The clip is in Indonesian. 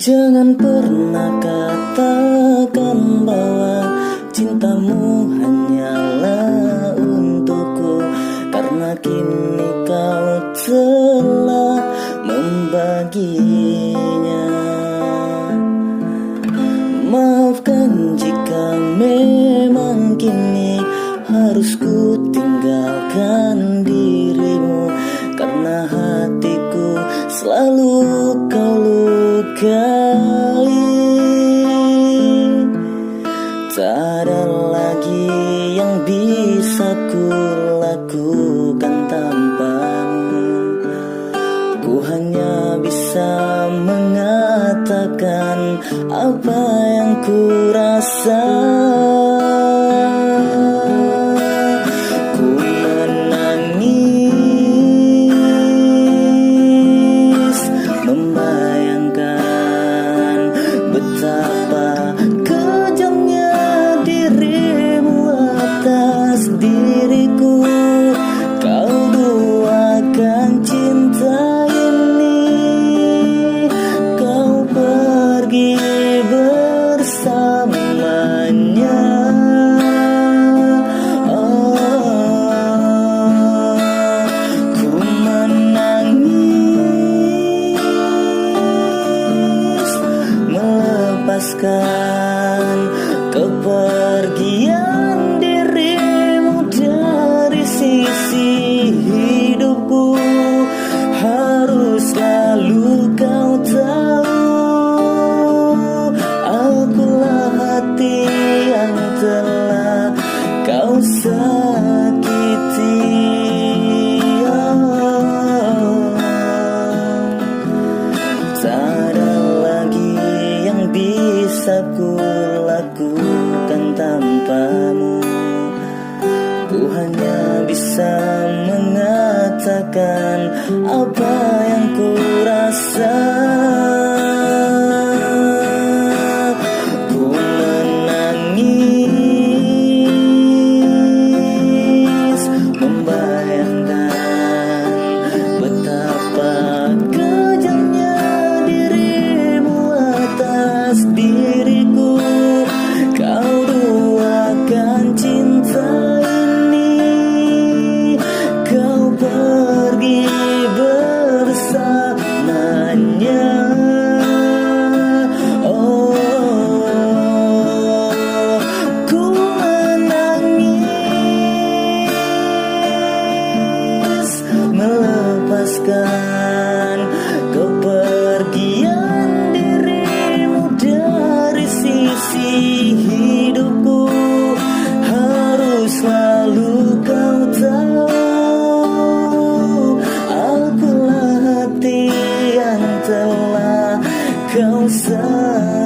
Jangan pernah katakan bahwa cintamu hanyalah untukku, karena kini kau telah membaginya. Maafkan jika memang kini harus ku tinggalkan dirimu, karena hatiku selalu kau lukai. Tak ada lagi yang bisa ku lakukan tanpamu. Ku hanya bisa mengatakan apa yang ku rasa. Ku menangis membayangkan betapa kejamnya dirimu atas diriku. Kau duakan cinta ini, kau pergi bersamanya. Ku menangis melepaskan kepergian dirimu dari sisi hidupku. Harus selalu kau tahu, akulah hati yang telah kau sakiti. Tak ada lagi yang bisa ku lakukan tanpamu. Ku hanya bisa mengatakan apa yang ku rasa. Ku menangis membayangkan betapa kejamnya dirimu atas diriku. Kau duakan cinta ini, kau pergi bersamanya. Ku menangis melepaskan kepergian dirimu dari sisi hidupku. Harus selalu kau tahu, akulah hati yang telah kau sakiti.